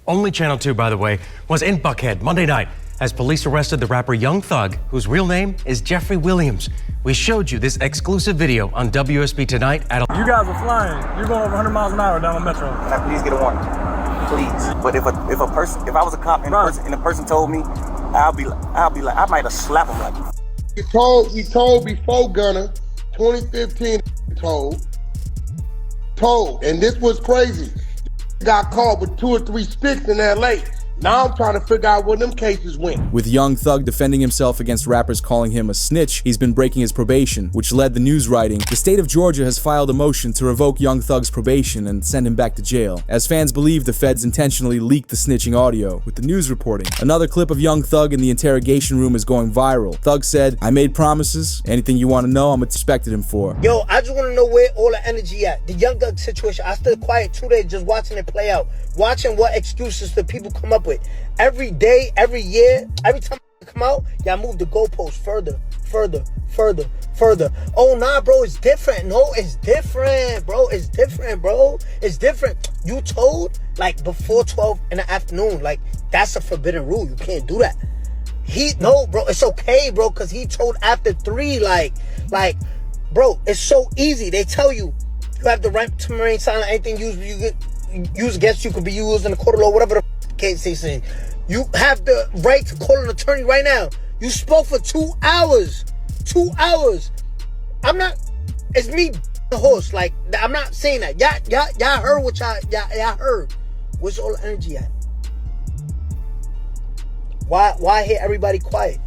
only Channel 2, by the way, was in Buckhead Monday night as police arrested the rapper Young Thug, whose real name is Jeffrey Williams. We showed you this exclusive video on WSB Tonight at... You guys are flying. You're going over 100 miles an hour down the metro. Can I please get a warrant? Please. But if I was a cop and the person told me, I'll be like, I might have slapped him like. We told before Gunna, 2015, told, and this was crazy. Got caught with 2 or 3 sticks in LA. Now I'm trying to figure out where them cases went. With Young Thug defending himself against rappers calling him a snitch, he's been breaking his probation, which led the news writing, the state of Georgia has filed a motion to revoke Young Thug's probation and send him back to jail, as fans believe the feds intentionally leaked the snitching audio, with the news reporting. Another clip of Young Thug in the interrogation room is going viral. Thug said, "I made promises. Anything you want to know, I'm expected him for." Yo, I just want to know where all the energy at. The Young Thug situation, I stood quiet 2 days just watching it play out, watching what excuses the people come up with. Every day, every year, every time I come out, y'all move the goalposts further. Oh, nah, bro, it's different. No, it's different, bro. It's different, bro. It's different. You told, like, before 12 in the afternoon. Like, that's a forbidden rule. You can't do that. No, bro, it's okay, bro, because he told after 3, like, bro, it's so easy. They tell you, you have the right to remain silent. Anything used against you could be used in the court of law, whatever the case they say. You have the right to call an attorney right now. You spoke for 2 hours. 2 hours. It's me, the horse. Like, I'm not saying that. Y'all heard what y'all heard. Where's all the energy at? Why hear everybody quiet?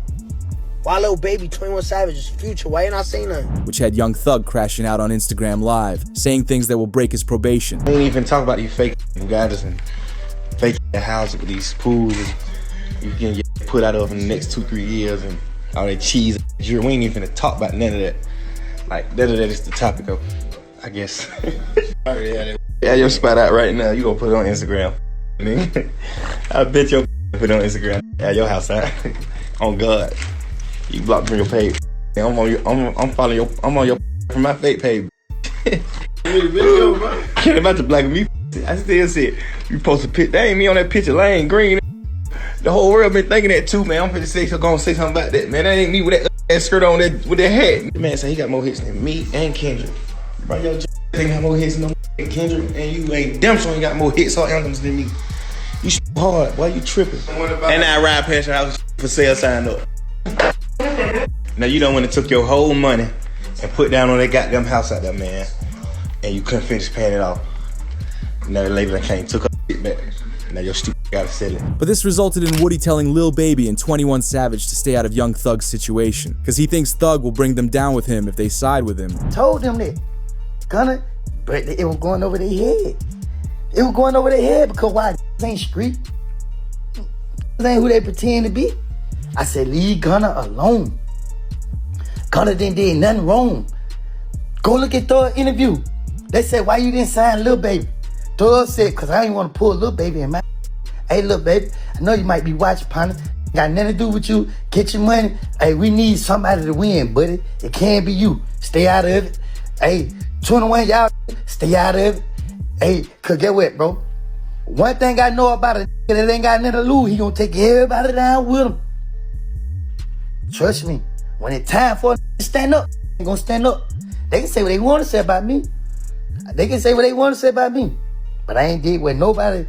Why Lil Baby, 21 Savage's Future? Why you not saying nothing? Which had Young Thug crashing out on Instagram Live, saying things that will break his probation. We ain't even talk about these fake guys and fake houses with these pools you can get put out of in the next 2-3 years and all that cheese. We ain't even gonna talk about none of that. Like, that is the topic of, I guess. Yeah, your spot out right now. You gonna put it on Instagram. I bet you put it on Instagram. Yeah, your house out. On God. You blocked from your page. I'm on your from my fake page. Can't about to black me. I still see it. You post a picture. That ain't me on that picture. Lane Green. The whole world been thinking that too, man. I'm gonna say something about that, man. That ain't me with that skirt on with that hat. The man say he got more hits than me and Kendrick. Bro, your ain't got more hits than Kendrick, and you ain't damn sure ain't got more hits or anthems than me. You hard. Why you tripping? And I ride past your house for sale sign up. Now you done went and took your whole money and put down on that goddamn house out there, man, and you couldn't finish paying it off. Now the lady came took her shit back. Now your stupid gotta sell it. But this resulted in Woody telling Lil Baby and 21 Savage to stay out of Young Thug's situation, because he thinks Thug will bring them down with him if they side with him. Told them that Gunna, but it was going over their head. It was going over their head because why? This ain't street. This ain't who they pretend to be. I said, leave Gunna alone. Gunna didn't do nothing wrong. Go look at Thug's interview. They said, why you didn't sign Lil Baby? Thug said, because I didn't want to pull Lil Baby in my... Hey, Lil Baby, I know you might be watching, partner. Got nothing to do with you. Get your money. Hey, we need somebody to win, buddy. It can't be you. Stay out of it. Hey, 21, y'all, stay out of it. Hey, because get what, bro? One thing I know about it, that ain't got nothing to lose, he gonna take everybody down with him. Trust me. When it's time for to stand up, they gonna stand up. They can say what they want to say about me. They can say what they want to say about me. But I ain't did what nobody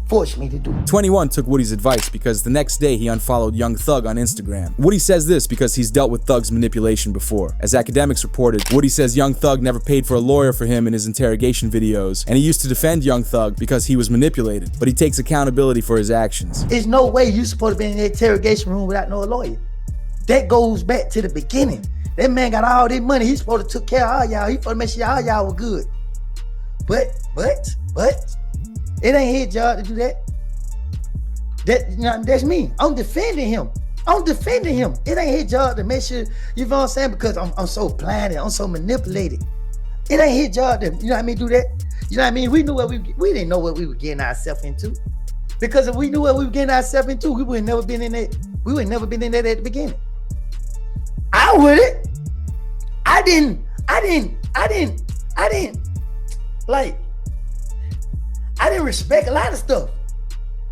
forced me to do. 21 took Woody's advice because the next day he unfollowed Young Thug on Instagram. Woody says this because he's dealt with Thug's manipulation before. As academics reported, Woody says Young Thug never paid for a lawyer for him in his interrogation videos, and he used to defend Young Thug because he was manipulated, but he takes accountability for his actions. There's no way you supposed to be in the interrogation room without no lawyer. That goes back to the beginning. That man got all this money. He's supposed to take care of all y'all. He supposed to make sure all y'all were good. But, it ain't his job to do that. That's me. I'm defending him. It ain't his job to make sure, you know what I'm saying? Because I'm so blinded, I'm so manipulated. It ain't his job to, you know what I mean, do that. You know what I mean? We didn't know what we were getting ourselves into. Because if we knew what we were getting ourselves into, we would have never been in that. We would have never been in that at the beginning. I wouldn't. I didn't. Like, I didn't respect a lot of stuff.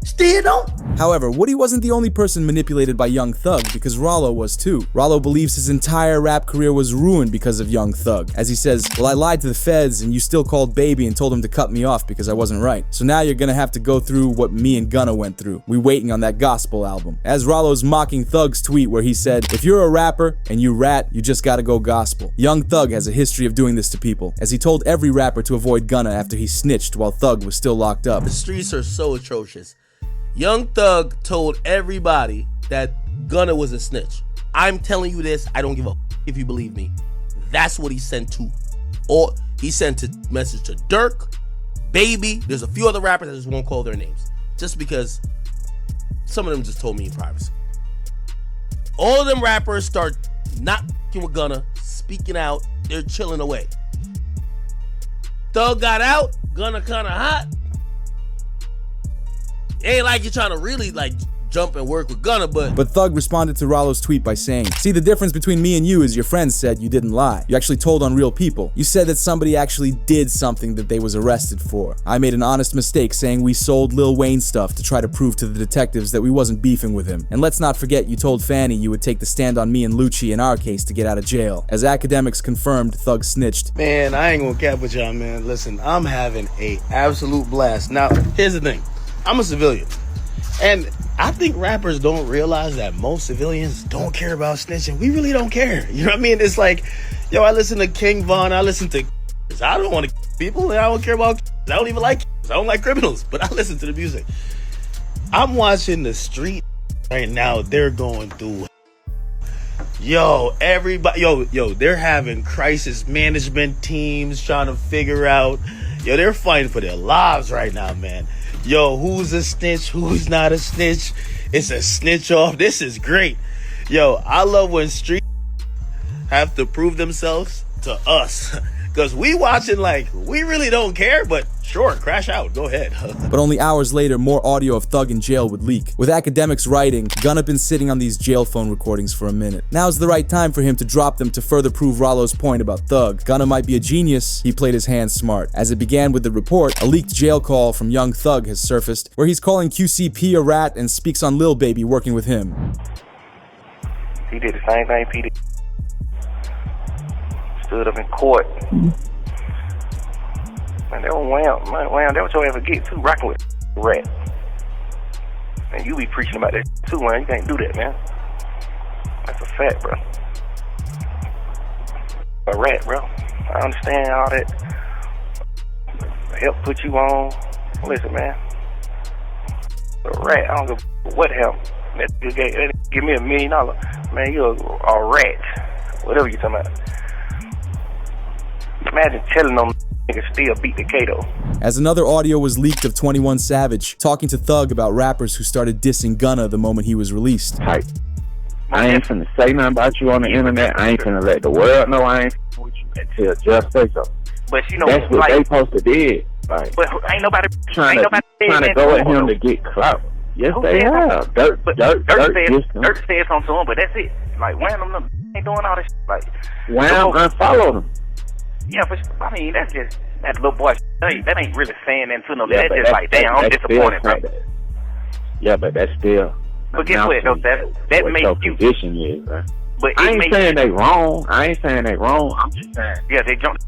Still don't. However, Woody wasn't the only person manipulated by Young Thug, because Rollo was too. Rollo believes his entire rap career was ruined because of Young Thug. As he says, well, I lied to the feds and you still called Baby and told him to cut me off because I wasn't right. So now you're gonna have to go through what me and Gunna went through. We waiting on that gospel album. As Rollo's mocking Thug's tweet where he said, if you're a rapper and you rat, you just gotta go gospel. Young Thug has a history of doing this to people, as he told every rapper to avoid Gunna after he snitched while Thug was still locked up. The streets are so atrocious. Young Thug told everybody that Gunna was a snitch. I'm telling you this, I don't give a if you believe me. That's what he sent to. Or he sent a message to Dirk, Baby. There's a few other rappers, I just won't call their names. Just because some of them just told me in privacy. All of them rappers start not f***ing with Gunna, speaking out, they're chilling away. Thug got out, Gunna kinda hot. Ain't like you're trying to really like jump and work with Gunna, but Thug responded to Rollo's tweet by saying, see, the difference between me and you is your friends said you didn't lie. You actually told on real people. You said that somebody actually did something that they was arrested for. I made an honest mistake saying we sold Lil Wayne stuff to try to prove to the detectives that we wasn't beefing with him. And let's not forget you told Fanny you would take the stand on me and Lucci in our case to get out of jail. As academics confirmed, Thug snitched. Man, I ain't gonna cap with y'all, man. Listen, I'm having a absolute blast. Now, here's the thing. I'm a civilian. And I think rappers don't realize that most civilians don't care about snitching. We really don't care. You know what I mean? It's like, yo, I listen to King Von, I listen to I don't want to people, and I don't care about I don't even like I don't like criminals, but I listen to the music. I'm watching the street right now. They're going through everybody, they're having crisis management teams trying to figure out, they're fighting for their lives right now, man. Who's a snitch? Who's not a snitch? It's a snitch off. This is great. I love when street have to prove themselves to us. Because we watching like, we really don't care, but sure, crash out. Go ahead. But only hours later, more audio of Thug in jail would leak. With academics writing, Gunna been sitting on these jail phone recordings for a minute. Now's the right time for him to drop them to further prove Rollo's point about Thug. Gunna might be a genius, he played his hand smart. As it began with the report, a leaked jail call from Young Thug has surfaced, where he's calling QCP a rat and speaks on Lil Baby working with him. He did the same thing P did. Stood up in court. Man, that was Wham, that was your ever get too, rocking with rat. Man, you be preaching about that too, man. You can't do that, man. That's a fact, bro. A rat, bro. I understand all that. Help put you on. Listen, man. A rat, I don't give what help. That give me $1 million. Man, you're a rat. Whatever you talking about. Imagine telling them niggas still beat the Kato. As another audio was leaked of 21 Savage talking to Thug about rappers who started dissing Gunna the moment he was released. Hey, I ain't finna say nothing about you on the internet. I ain't finna let the world know I ain't with you until just say so. But you know, that's what like, they supposed to did. Like, but ain't nobody trying to go at him to get clout. Yes, they have. Dirt said something to him, but that's it. Like, Wham, them ain't doing all this shit. Like, Wham unfollowed him. Yeah, but I mean, that's just that little boy. That ain't really saying that to no. Yeah, that's just like, damn, I'm disappointed, bro. Yeah, but that's still. But guess what? Though, that makes you. Position is, bro. But I ain't saying they wrong. I'm just saying. Yeah, they jumped.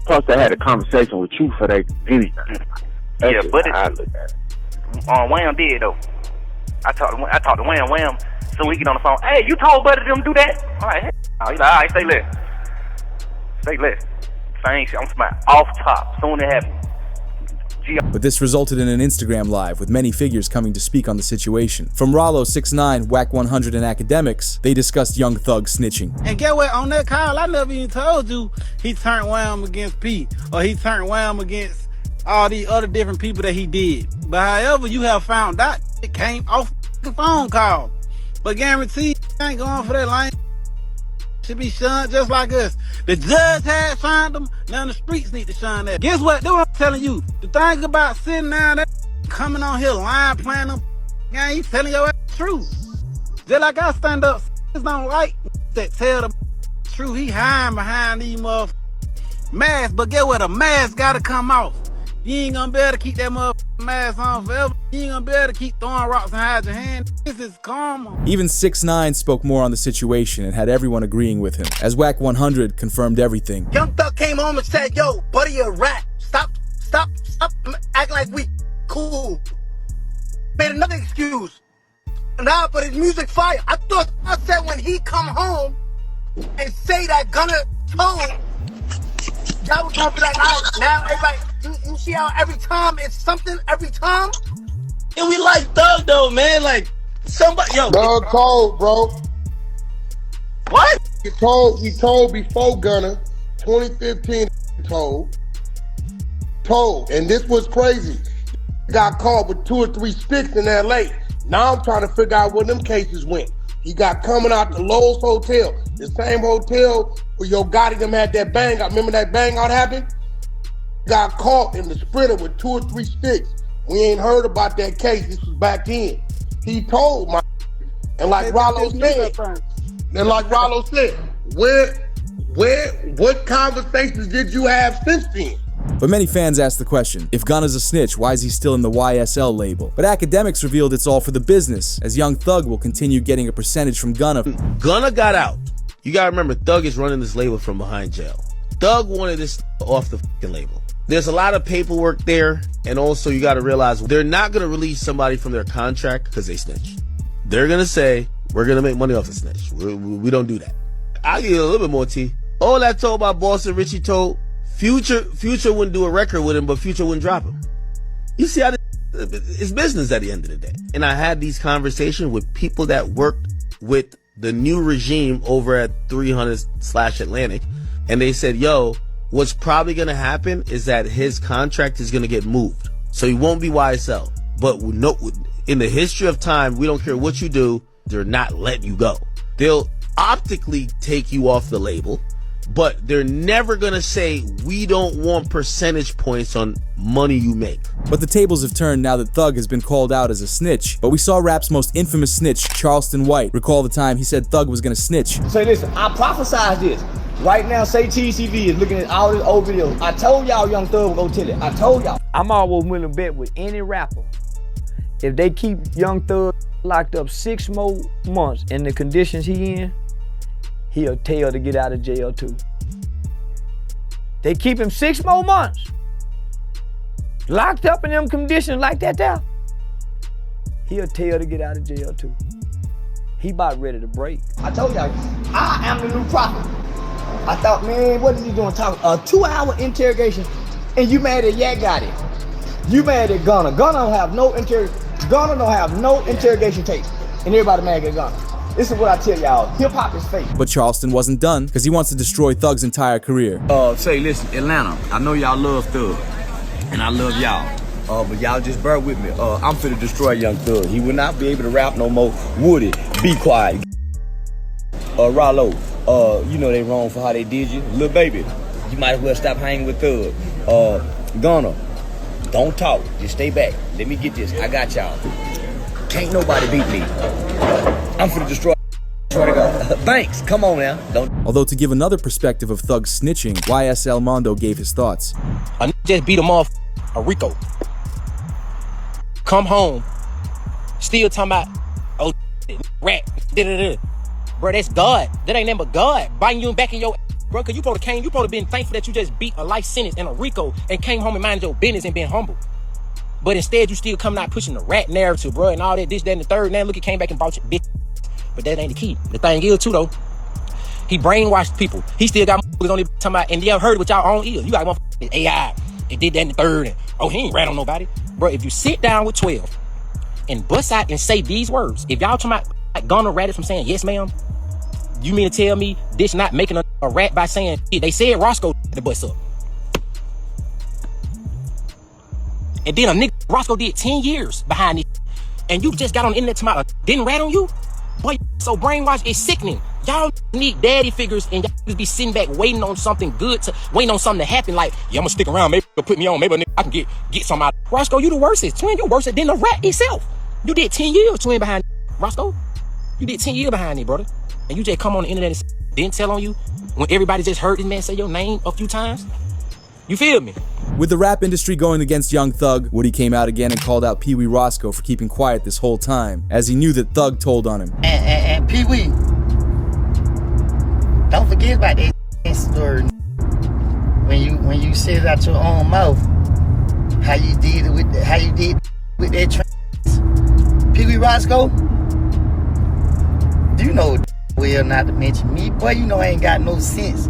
Plus, they had a conversation with you for they anything. Yeah, but Wham did though. I talked to Wham. So we get on the phone. Hey, you told Buddy them do that? All right, all right, stay lit. Stay lit. I'm off top. Soon it happens. But this resulted in an Instagram live with many figures coming to speak on the situation. From Rollo, 6ix9ine, Wack 100, and academics, they discussed Young Thug snitching. And get what? On that call, I never even told you he turned Wham against P, or he turned Wham against all these other different people that he did. But however, you have found out it came off the phone call. But guarantee ain't going for that line. Should be shunned just like us. The judge had shunned them, now the streets need to shun that. Guess what? That's what I'm telling you. The thing about sitting down there, coming on here lying, playing them, gang, you telling your ass the truth. Just like I stand up, don't like that tell the truth. He hiding behind these motherfuckers masks, but get what? A mask gotta come off. You ain't gonna be able to keep that motherfucking mask on forever. You ain't gonna be able to keep throwing rocks and hide your hand. This is karma. Even 6ix9ine spoke more on the situation and had everyone agreeing with him, as Whack 100 confirmed everything. Young Thug came home and said, yo, buddy, a rat. Stop acting like we cool. Made another excuse. Nah, but his music fire. I thought I said when he come home and say that Gunna told, that was gonna be like, all right, now everybody, you see how every time it's something, every time? And we like Thug though, man. Like somebody, yo. Thug told, bro. What? He told before Gunna, 2015. Told, and this was crazy. Got caught with 2 or 3 sticks in LA. Now I'm trying to figure out where them cases went. He got coming out the Lowe's Hotel, the same hotel where Yo Gotti them had that bang out. Remember that bang out happened? Got caught in the Sprinter with 2 or 3 sticks. We ain't heard about that case. This was back then. He told my, and like Rollo said, what conversations did you have since then? But many fans asked the question, if Gunna's a snitch, why is he still in the YSL label? But academics revealed it's all for the business, as Young Thug will continue getting a percentage from Gunna. Gunna got out. You gotta remember, Thug is running this label from behind jail. Thug wanted this off the fucking label. There's a lot of paperwork there, and also you gotta realize they're not gonna release somebody from their contract because they snitched. They're gonna say, we're gonna make money off the snitch. We don't do that. I'll give you a little bit more tea. All that told by Boston Richie told, Future wouldn't do a record with him, but Future wouldn't drop him. You see how it's business at the end of the day. And I had these conversations with people that worked with the new regime over at 300/Atlantic, and they said, yo, what's probably gonna happen is that his contract is gonna get moved. So he won't be YSL. But no, in the history of time, we don't care what you do, they're not letting you go. They'll optically take you off the label, but they're never gonna say, we don't want percentage points on money you make. But the tables have turned now that Thug has been called out as a snitch. But we saw rap's most infamous snitch, Charleston White, recall the time he said Thug was gonna snitch. Say listen, I prophesied this. Right now, say TCV is looking at all this old videos. I told y'all Young Thug will go tell it. I told y'all. I'm always willing to bet with any rapper, if they keep Young Thug locked up 6 more months in the conditions he in, he'll tell to get out of jail too. They keep him 6 more months, locked up in them conditions like that there, he'll tell to get out of jail too. He about ready to break. I told y'all, I am the new prophet. I thought, man, what is he doing talking? A 2-hour interrogation, and you mad at Yak got it. You mad at Gunna. Gunna don't have no interrogation tape, and everybody mad at Gunna. This is what I tell y'all, hip-hop is fake. But Charleston wasn't done, because he wants to destroy Thug's entire career. Say, listen, Atlanta, I know y'all love Thug, and I love y'all. But y'all just bear with me. I'm finna destroy Young Thug. He will not be able to rap no more. Woody, be quiet. Rollo, you know they wrong for how they did you. Lil Baby, you might as well stop hanging with Thug. Gunna, don't talk, just stay back. Let me get this, I got y'all. Can't nobody beat me. I'm finna destroy. Thanks, come on now. Don't. Although to give another perspective of Thug's snitching, YSL Mondo gave his thoughts. I just beat him off a Rico. Come home, still talking about, oh, rat, da-da-da. Bro, that's God. That ain't nothing but God biting you back in your bro, cause you probably been thankful that you just beat a life sentence in a Rico and came home and minded your business and been humble. But instead, you still coming out pushing the rat narrative, bro, and all that, this, that, and the third. Now look, he came back and bought your bitch. But that ain't the key. The thing is, too, though, he brainwashed people. He still got motherfuckers on there talking about, and y'all heard it with y'all own ears. You got motherfuckers AI, and did that and the third, and oh, he ain't rat on nobody. Bro, if you sit down with 12 and bust out and say these words, if y'all talking about like, Gunna ratted from saying, yes, ma'am, you mean to tell me this not making a rat by saying, they said Roscoe the bust up. And then a nigga, Roscoe did 10 years behind it. And you just got on the internet to didn't rat on you? Boy, so brainwashed, it's sickening. Y'all need daddy figures and y'all just be sitting back waiting on something good, waiting on something to happen. Like, yeah, I'm gonna stick around, maybe they'll put me on, maybe I can get some out. Roscoe, you the worstest. Twin, you worse than the rat itself. You did 10 years, twin, behind Roscoe. You did 10 years behind it, brother. And you just come on the internet and didn't tell on you when everybody just heard this man say your name a few times? You feel me? With the rap industry going against Young Thug, Woody came out again and called out Peewee Roscoe for keeping quiet this whole time, as he knew that Thug told on him. And Peewee, don't forget about that story. When you said it out your own mouth, how you did with that trans. Peewee Roscoe, you know well not to mention me, boy. You know I ain't got no sense.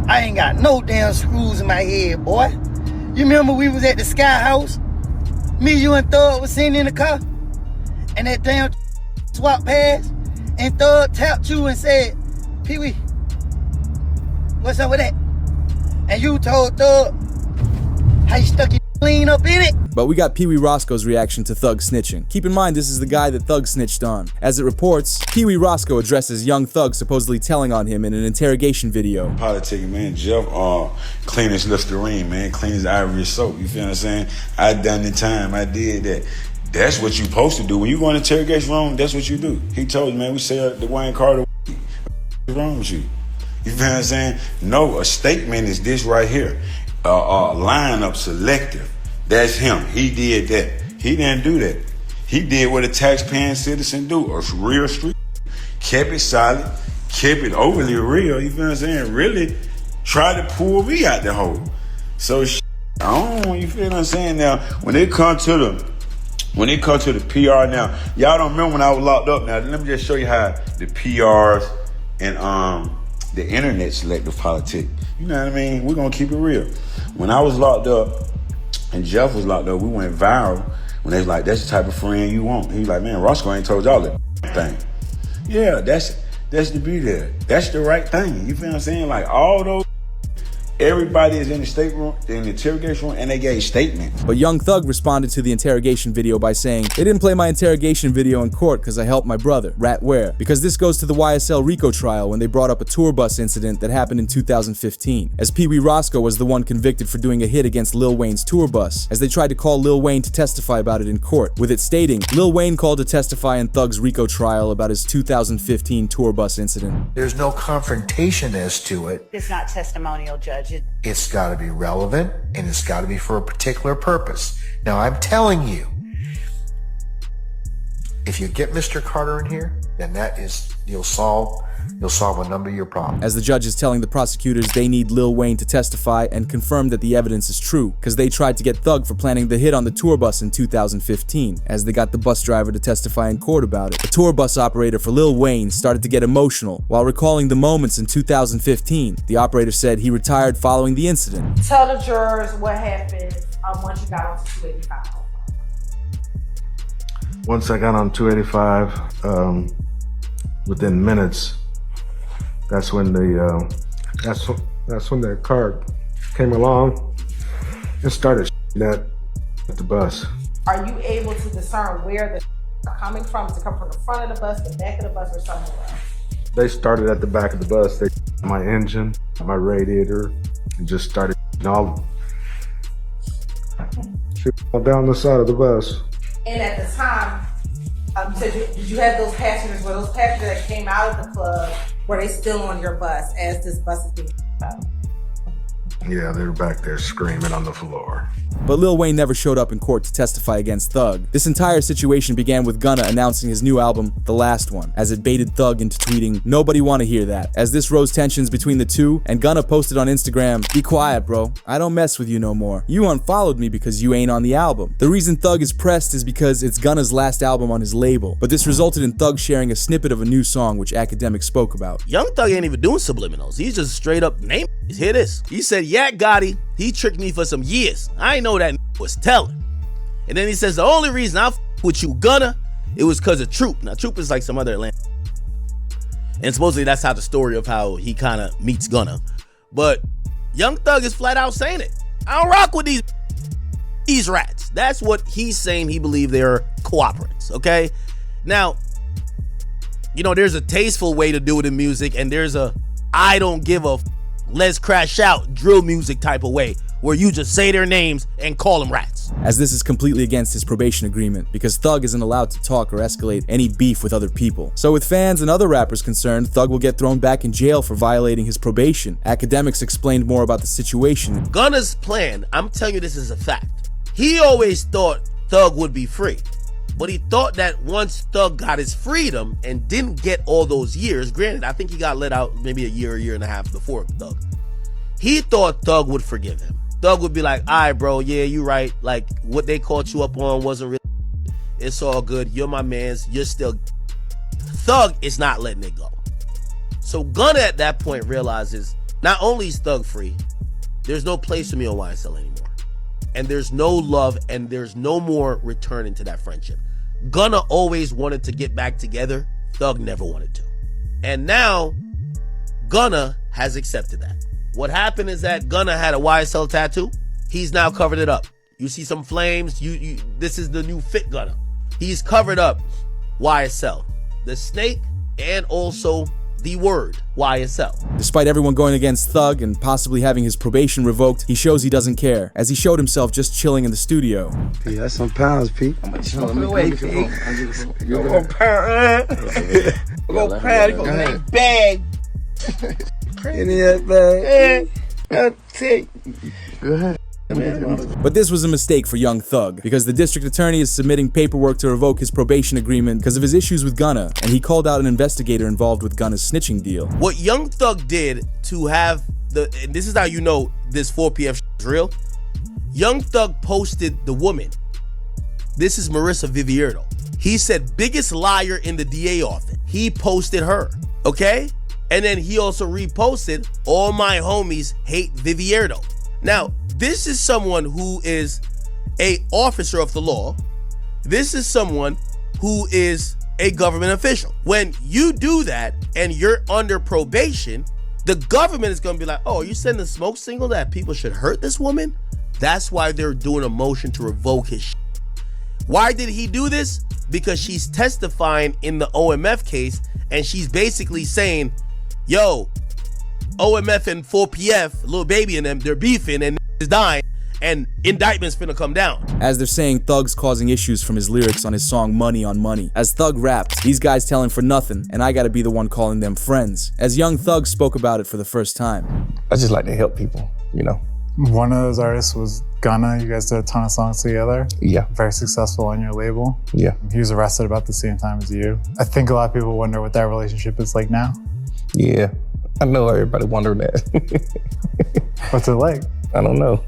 I ain't got no damn screws in my head, boy. You remember we was at the Sky House? Me, you, and Thug was sitting in the car, and that damn swap past, and Thug tapped you and said, Peewee, what's up with that? And you told Thug how you stuck your clean up in it. But we got Peewee Roscoe's reaction to Thug snitching. Keep in mind, this is the guy that Thug snitched on. As it reports, Peewee Roscoe addresses Young Thug supposedly telling on him in an interrogation video. Politicking, man. Jeff, clean as Listerine, man. Clean as Irish soap. You feel what I'm saying? I done the time. I did that. That's what you supposed to do. When you go in the interrogation room, that's what you do. He told you, man, we said the Wayne Carter. What's wrong with you? You feel what I'm saying? No, a statement is this right here. Lineup selective. That's him. He did that. He didn't do that. He did what a taxpaying citizen do. A real street. Kept it solid. Kept it overly real. You feel what I'm saying? Really tried to pull me out the hole. So I don't. You feel what I'm saying? Now, when it comes to the PR now, y'all don't remember when I was locked up. Now, let me just show you how the PRs and the internet selective politic. You know what I mean? We're gonna keep it real. When I was locked up and Jeff was locked up, we went viral when they was like, that's the type of friend you want. He was like, man, Roscoe ain't told y'all that thing. Yeah, that's the beauty there. That's the right thing. You feel what I'm saying? Like all those, everybody is in the stateroom, in the interrogation room, and they gave statements. But Young Thug responded to the interrogation video by saying, they didn't play my interrogation video in court because I helped my brother, Rat Ware, because this goes to the YSL RICO trial when they brought up a tour bus incident that happened in 2015, as Peewee Roscoe was the one convicted for doing a hit against Lil Wayne's tour bus, as they tried to call Lil Wayne to testify about it in court, with it stating, Lil Wayne called to testify in Thug's RICO trial about his 2015 tour bus incident. There's no confrontation as to it. It's not testimonial, Judge. It's got to be relevant, and it's got to be for a particular purpose. Now, I'm telling you, if you get Mr. Carter in here, then that is, you'll solve a number of your problems. As the judge is telling the prosecutors they need Lil Wayne to testify and confirm that the evidence is true, because they tried to get Thug for planning the hit on the tour bus in 2015, as they got the bus driver to testify in court about it. The tour bus operator for Lil Wayne started to get emotional while recalling the moments in 2015. The operator said he retired following the incident. Tell the jurors what happened once you got on 285. Once I got on 285, within minutes, that's when that car came along and started at the bus. Are you able to discern where the are coming from? Does it come from the front of the bus, the back of the bus, or somewhere else? They started at the back of the bus. They my engine, my radiator, and just started all down the side of the bus. And at the time, you said did you have those passengers? Were those passengers that came out of the club, were they still on your bus as this bus is being out? Yeah, they were back there screaming on the floor. But Lil Wayne never showed up in court to testify against Thug. This entire situation began with Gunna announcing his new album, The Last One, as it baited Thug into tweeting, "Nobody wanna hear that." As this rose tensions between the two, and Gunna posted on Instagram, "Be quiet, bro. I don't mess with you no more. You unfollowed me because you ain't on the album." The reason Thug is pressed is because it's Gunna's last album on his label, but this resulted in Thug sharing a snippet of a new song which academics spoke about. Young Thug ain't even doing subliminals. He's just straight up naming. Hear this. He said, "Yak Gotti, he tricked me for some years. I ain't know that was telling." And then he says, "The only reason I with you, Gunna, it was because of Troop." Now, Troop is like some other Atlanta. And supposedly that's how the story of how he kind of meets Gunna. But Young Thug is flat out saying it. I don't rock with these rats. That's what he's saying. He believe they're cooperants, okay? Now, you know, there's a tasteful way to do it in music, and there's a I don't give a let's crash out drill music type of way where you just say their names and call them rats. as this is completely against his probation agreement because Thug isn't allowed to talk or escalate any beef with other people. So with fans and other rappers concerned, Thug will get thrown back in jail for violating his probation. Academics explained more about the situation. Gunna's plan, I'm telling you this is a fact. He always thought Thug would be free. But he thought that once Thug got his freedom and didn't get all those years, granted, I think he got let out maybe a year and a half before Thug. He thought Thug would forgive him. Thug would be like, all right, bro, yeah, you right. Like, what they caught you up on wasn't really, it's all good. You're my mans. You're still. Thug is not letting it go. So Gunna at that point realizes, not only is Thug free, there's no place for me on YSL anymore. And there's no love and there's no more returning to that friendship. Gunna always wanted to get back together. Thug never wanted to. And now, Gunna has accepted that. What happened is that Gunna had a YSL tattoo. He's now covered it up. You see some flames. This is the new fit Gunna. He's covered up YSL, the snake, and also the word YSL. Despite everyone going against Thug and possibly having his probation revoked, he shows he doesn't care, as he showed himself just chilling in the studio. P, that's some pounds, P. How much you want away, P? You go pound, go pound, go make bag. In that bag. I'll take. Go ahead. But this was a mistake for Young Thug, because the district attorney is submitting paperwork to revoke his probation agreement because of his issues with Gunna, and he called out an investigator involved with Gunna's snitching deal. What Young Thug did to have and this is how you know this 4PF is real. Young Thug posted the woman. This is Marissa Vivierdo. He said, biggest liar in the DA office. He posted her, okay? And then he also reposted, all my homies hate Vivierdo. Now, this is someone who is a officer of the law. This is someone who is a government official. When you do that and you're under probation, the government is going to be like, oh, you sending a smoke signal that people should hurt this woman? That's why they're doing a motion to revoke his shit. Why did he do this? Because she's testifying in the OMF case and she's basically saying, yo, OMF and 4PF, Lil Baby and them, they're beefing and is dying and indictments finna come down. As they're saying Thug's causing issues from his lyrics on his song Money on Money. As Thug raps, these guys telling for nothing and I gotta be the one calling them friends. As Young Thug spoke about it for the first time. I just like to help people, you know. One of those artists was Gunna. You guys did a ton of songs together. Yeah. Very successful on your label. Yeah. He was arrested about the same time as you. I think a lot of people wonder what that relationship is like now. Yeah, I know everybody wondering that. What's it like? I don't know.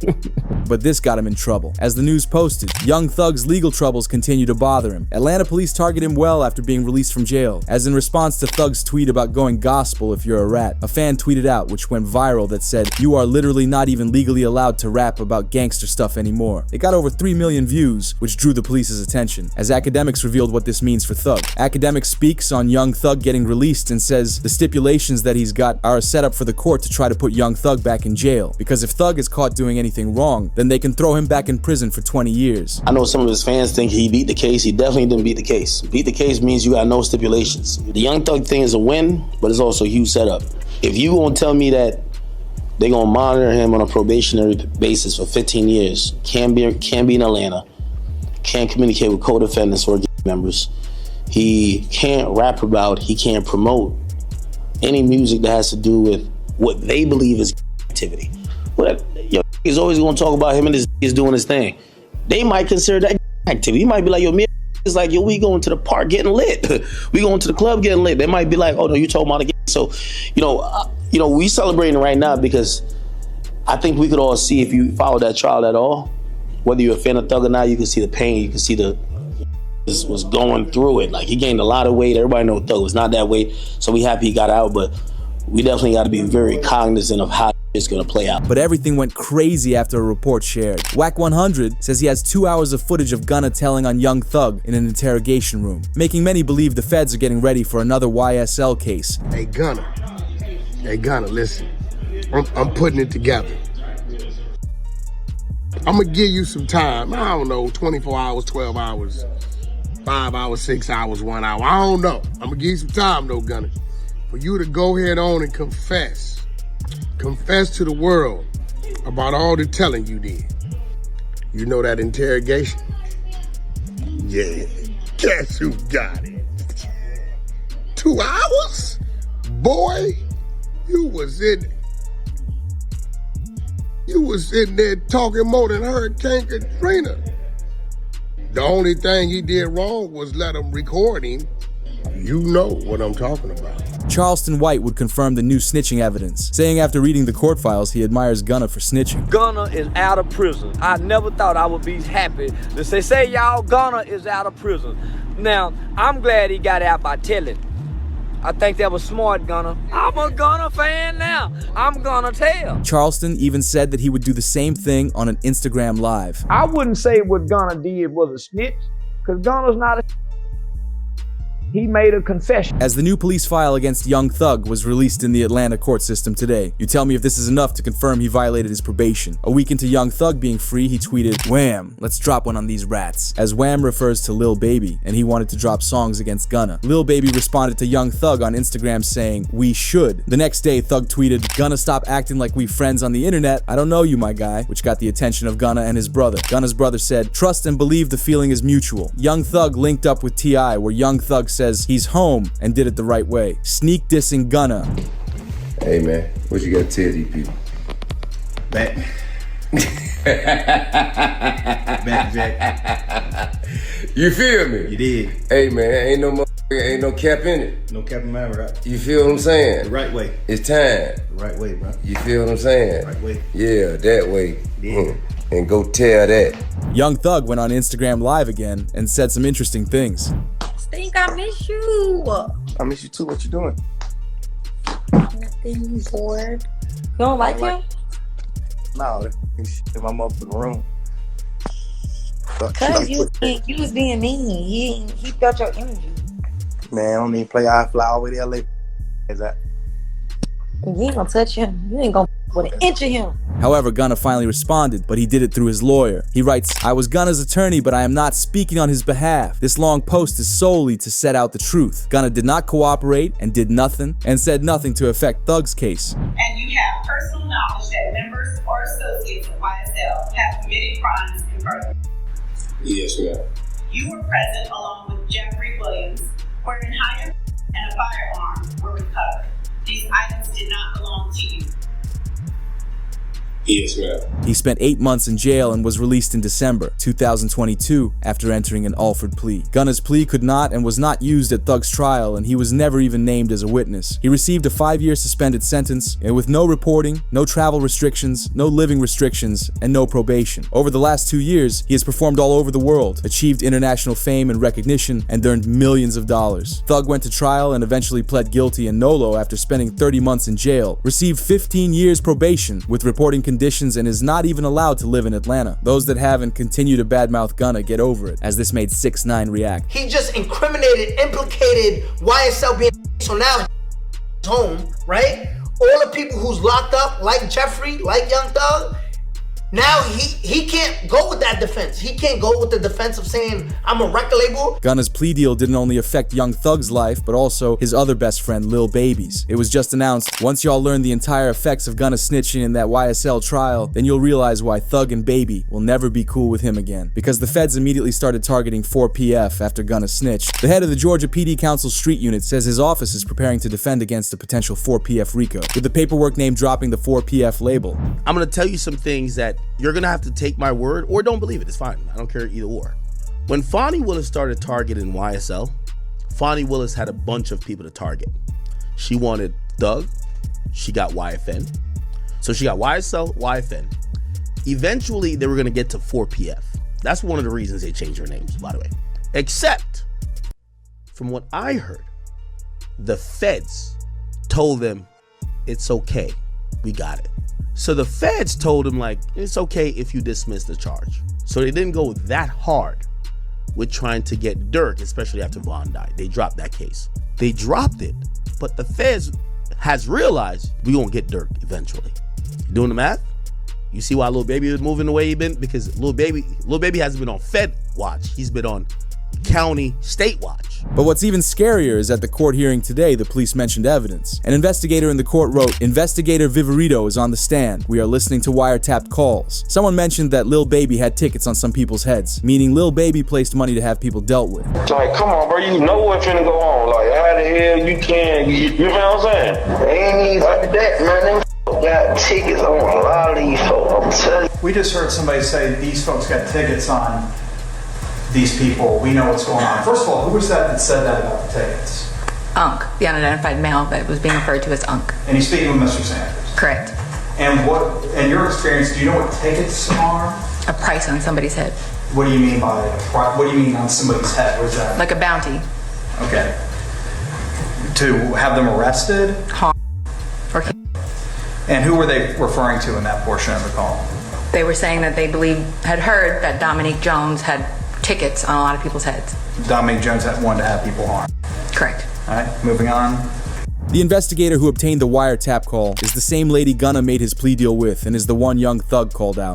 But this got him in trouble. As the news posted, Young Thug's legal troubles continue to bother him. Atlanta police target him well after being released from jail. As in response to Thug's tweet about going gospel if you're a rat, a fan tweeted out, which went viral, that said, you are literally not even legally allowed to rap about gangster stuff anymore. It got over 3 million views, which drew the police's attention. As Academics revealed what this means for Thug. Academics speaks on Young Thug getting released and says the stipulations that he's got are a setup for the court to try to put Young Thug back in jail. Because if Thug is caught doing anything wrong, then they can throw him back in prison for 20 years. I know some of his fans think he beat the case. He definitely didn't beat the case. Beat the case means you got no stipulations. The Young Thug thing is a win, but it's also a huge setup. If you gonna tell me that they're gonna monitor him on a probationary basis for 15 years, can't be in Atlanta, can't communicate with co-defendants or members, he can't rap about, he can't promote any music that has to do with what they believe is activity. But he's always gonna talk about him and he's doing his thing. They might consider that activity. He might be like, yo, me is like, yo, we going to the park getting lit. We going to the club getting lit. They might be like, oh no, you talking about the game. So, we celebrating right now because I think we could all see, if you follow that trial at all, whether you're a fan of Thug or not, you can see the pain, you can see this was going through it. Like, he gained a lot of weight. Everybody knows Thug was not that weight, so we happy he got out, but we definitely got to be very cognizant of how it's going to play out. But everything went crazy after a report shared. Whack 100 says he has 2 hours of footage of Gunna telling on Young Thug in an interrogation room, making many believe the feds are getting ready for another YSL case. Hey Gunna, listen, I'm putting it together. I'm gonna give you some time. I don't know, 24 hours, 12 hours, 5 hours, 6 hours, 1 hour. I don't know. I'm gonna give you some time though, Gunna, for you to go ahead on and confess to the world about all the telling you did. You know that interrogation? Yeah. Guess who got it? 2 hours? Boy, you was in there talking more than Hurricane Katrina. The only thing he did wrong was let him record him. You know what I'm talking about. Charleston White would confirm the new snitching evidence, saying after reading the court files he admires Gunna for snitching. Gunna is out of prison. I never thought I would be happy to say y'all, Gunna is out of prison. Now, I'm glad he got out by telling. I think that was smart, Gunna. I'm a Gunna fan now. I'm gonna tell. Charleston even said that he would do the same thing on an Instagram Live. I wouldn't say what Gunna did was a snitch, because Gunna's not a He made a confession. As the new police file against Young Thug was released in the Atlanta court system today, you tell me if this is enough to confirm he violated his probation. A week into Young Thug being free, he tweeted, "Wham, let's drop one on these rats," as Wham refers to Lil Baby, and he wanted to drop songs against Gunna. Lil Baby responded to Young Thug on Instagram saying, "We should." The next day, Thug tweeted, "Gunna, stop acting like we friends on the internet. I don't know you, my guy," which got the attention of Gunna and his brother. Gunna's brother said, "Trust and believe the feeling is mutual." Young Thug linked up with T.I., where Young Thug says he's home and did it the right way. Sneak dissing Gunna. Hey man, what you gotta tell these people? Back. Back, Jack. You feel me? You did. Hey man, ain't no cap in it. No cap in my right. You feel what I'm saying? The right way. It's time. The right way, bro. You feel what I'm saying? Right way. Yeah, that way. Yeah. And go tell that. Young Thug went on Instagram Live again and said some interesting things. Stink, I miss you. I miss you too. What you doing? Nothing, bored. You don't like him? No, in my motherfucking room. Cause you was being mean. He felt your energy. Man, I don't even play. I fly all the way to LA. Is that? You ain't gonna touch him. You ain't gonna with an inch of him. However, Gunna finally responded, but he did it through his lawyer. He writes, "I was Gunna's attorney, but I am not speaking on his behalf. This long post is solely to set out the truth. Gunna did not cooperate and did nothing and said nothing to affect Thug's case." And you have personal knowledge that members or associates of YSL have committed crimes in furtherance. Yes, ma'am. You were present along with Jeffrey Williams, wherein hired and a firearm were recovered. These items did not belong to you. Yes, ma'am. He spent 8 months in jail and was released in December 2022 after entering an Alford plea. Gunna's plea could not and was not used at Thug's trial, and he was never even named as a witness. He received a 5-year suspended sentence, and with no reporting, no travel restrictions, no living restrictions, and no probation. Over the last 2 years, he has performed all over the world, achieved international fame and recognition, and earned millions of dollars. Thug went to trial and eventually pled guilty in Nolo after spending 30 months in jail, received 15 years probation with reporting conditions, and is not even allowed to live in Atlanta. Those that have and continue to badmouth Gunna get over it, as this made 6ix9ine react. He just implicated YSL being so now he's home, right? All the people who's locked up, like Jeffrey, like Young Thug, now he can't go with that defense. He can't go with the defense of saying, I'm a record label. Gunna's plea deal didn't only affect Young Thug's life, but also his other best friend, Lil Baby's. It was just announced, once y'all learn the entire effects of Gunna snitching in that YSL trial, then you'll realize why Thug and Baby will never be cool with him again. Because the feds immediately started targeting 4PF after Gunna snitched. The head of the Georgia PD Council's street unit says his office is preparing to defend against a potential 4PF RICO, with the paperwork name dropping the 4PF label. I'm gonna tell you some things that you're gonna have to take my word or don't believe it. It's fine. I don't care either or. When Fonnie Willis started targeting YSL, Fonnie Willis had a bunch of people to target. She wanted Thug. She got YFN. So she got YSL, YFN. Eventually, they were gonna get to 4PF. That's one of the reasons they changed their names, by the way. Except, from what I heard, the feds told them, it's okay, we got it. So the feds told him, like, it's okay if you dismiss the charge. So they didn't go that hard with trying to get Dirk, especially after Von died. They dropped that case. They dropped it, but the feds has realized we gonna get Dirk eventually. You doing the math? You see why Lil Baby was moving the way he been? Because Lil Baby hasn't been on Fed watch. He's been on county state watch. snitch. But what's even scarier is at the court hearing today, the police mentioned evidence. An investigator in the court wrote, "Investigator Viverito is on the stand. We are listening to wiretapped calls." Someone mentioned that Lil Baby had tickets on some people's heads, meaning Lil Baby placed money to have people dealt with. Like, come on, bro, you know what's finna go on. Like, how the hell you can, you know what I'm saying? They ain't even like that, man. Them got tickets on a lot of these folks, I'm telling you. We just heard somebody say these folks got tickets on these people. We know what's going on. First of all, who was that said that about the tickets? Unk, the unidentified male that was being referred to as Unk. And he's speaking with Mr. Sanders. Correct. And what, in your experience, do you know what tickets are? A price on somebody's head. What do you mean by what do you mean on somebody's head? What is that? Like a bounty. Okay. To have them arrested? Harm. Or and who were they referring to in that portion of the call? They were saying that they had heard that Dominique Jones had tickets on a lot of people's heads. Dominique Jones wanted to have people harmed. Correct. All right, moving on. The investigator who obtained the wiretap call is the same lady Gunna made his plea deal with and is the one Young Thug called out.